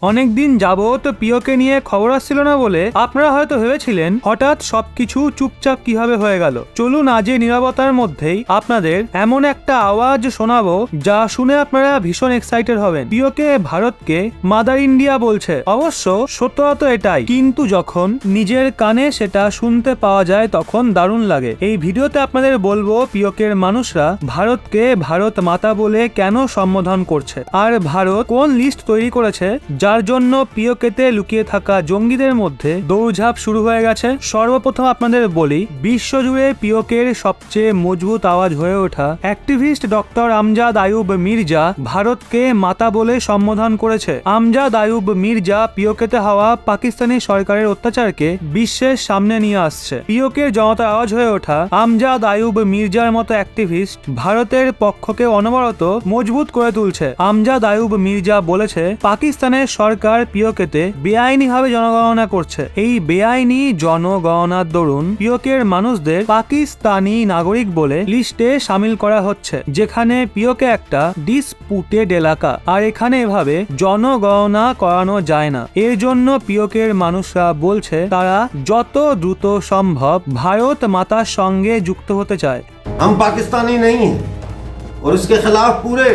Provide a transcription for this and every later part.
অনেকদিন যাবত পিওকে নিয়ে খবর আসছিল না বলে আপনারা হয়তো ভেবেছিলেন হঠাৎ সবকিছু চুপচাপ কিভাবে হয়ে গেল। চলুন আজ এই নীরবতার মধ্যেই আপনাদের এমন একটা আওয়াজ শোনাবো যা শুনে আপনারা ভীষণ এক্সাইটেড হবেন। পিওকে ভারতকে মাদার ইন্ডিয়া বলছে। অবশ্য সত্যতা তো এটাই, কিন্তু যখন নিজের কানে সেটা শুনতে পাওয়া যায় তখন দারুণ লাগে। এই ভিডিওতে আপনাদের বলবো পিওকের মানুষরা ভারতকে ভারত মাতা বলে কেন সম্বোধন করছে, আর ভারত কোন লিস্ট তৈরি করেছে যার জন্য পিওকেতে লুকিয়ে থাকা জঙ্গিদের মধ্যে দৌড়ঝাঁপ শুরু হয়ে গেছে। সর্বপ্রথম আপনাদের বলি, বিশ্বজুড়ে পিওকের সবচেয়ে মজবুত আওয়াজ হয়ে ওঠা অ্যাক্টিভিস্ট ডক্টর আমজাদ আয়ুব মির্জা ভারতকে মাতা বলে সম্বোধন করেছে। আমজাদ আয়ুব মির্জা পিওকেতে হওয়া পাকিস্তানি সরকারের অত্যাচারকে বিশ্বের সামনে নিয়ে আসছে। পিওকের জনতার আওয়াজ হয়ে ওঠা আমজাদ আয়ুব মির্জার মতো অ্যাক্টিভিস্ট ভারতের পক্ষকে অনবরত মজবুত করে তুলছে। আমজাদ আয়ুব মির্জা বলেছে, পাকিস্তানের সরকার পিওকেতে বেআইনিভাবে জনগণনা করছে। এই বেআইনি জনগণনার দরুন পিওকের মানুষদের পাকিস্তানি নাগরিক বলে লিস্টে সামিল করা হচ্ছে, যেখানে পিওকে একটা ডিসপুটেড এলাকা, আর এখানে এভাবে জনগণনা করানো যায় না। এর জন্য পিওকের মানুষরা বলছে তারা যত দ্রুত সম্ভব ভারত মাতার সঙ্গে যুক্ত হতে চায়। हम पाकिस्तानी नहीं हैं और इसके खिलाफ पूरे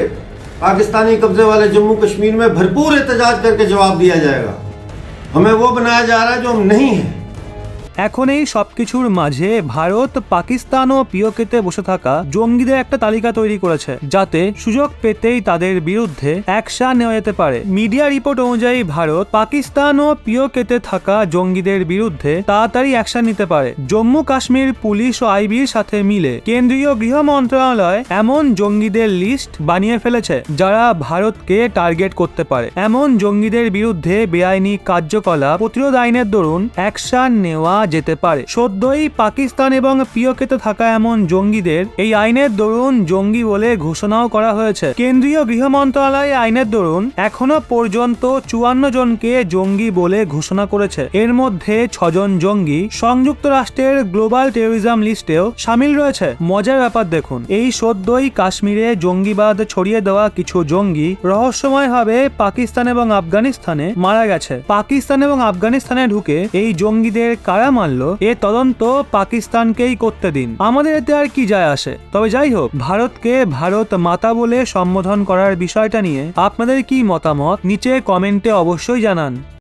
पाकिस्तानी कब्जे वाले जम्मू कश्मीर में भरपूर एहतजाज करके जवाब दिया जाएगा। हमें वो बनाया जा रहा है जो हम नहीं हैं। এখন এই সবকিছুর মাঝে ভারত পাকিস্তান ও পিওকেতে বসে থাকা জঙ্গিদের একটা তালিকা তৈরি করেছে, যাতে সুযোগ পেতেই তাদের বিরুদ্ধে অ্যাকশন নেওয়া যেতে পারে। মিডিয়া রিপোর্ট অনুযায়ী ভারত পাকিস্তান ও পিওকেতে থাকা জঙ্গিদের বিরুদ্ধে তাড়াতাড়ি অ্যাকশন নিতে পারে। জম্মু কাশ্মীর পুলিশ ও আইবির সাথে মিলে কেন্দ্রীয় গৃহ মন্ত্রণালয় এমন জঙ্গিদের লিস্ট বানিয়ে ফেলেছে যারা ভারতকে টার্গেট করতে পারে। এমন জঙ্গিদের বিরুদ্ধে বেআইনি কার্যকলাপ প্রতিরোধ আইনের দরুন অ্যাকশন নেওয়া যেতে পারে। সদ্যই পাকিস্তান এবং পিওকেতে থাকা এমন জঙ্গিদের এই আইনের দরুন জঙ্গি বলে ঘোষণাও করা হয়েছে। কেন্দ্রীয় গৃহ মন্ত্রণালয় আইনের দরুন এখনো পর্যন্ত 54 জনকে জঙ্গি বলে ঘোষণা করেছে। এর মধ্যে 6 জন জঙ্গি সংযুক্ত রাষ্ট্রের গ্লোবাল টেরোরিজম লিস্টেও সামিল রয়েছে। মজার ব্যাপার দেখুন, এই সদ্যই কাশ্মীরে জঙ্গিবাদ ছড়িয়ে দেওয়া কিছু জঙ্গি রহস্যময়ভাবে পাকিস্তান এবং আফগানিস্তানে মারা গেছে। পাকিস্তান এবং আফগানিস্তানে ঢুকে এই জঙ্গিদের কারা মানলো এ তদন্ত পাকিস্তানকেই করতে দিন, আমাদের এতে আর কি যায় আসে। তবে যাই হোক, ভারতকে ভারত মাতা বলে সম্বোধন করার বিষয়টা নিয়ে আপনাদের কি মতামত নিচে কমেন্টে অবশ্যই জানান।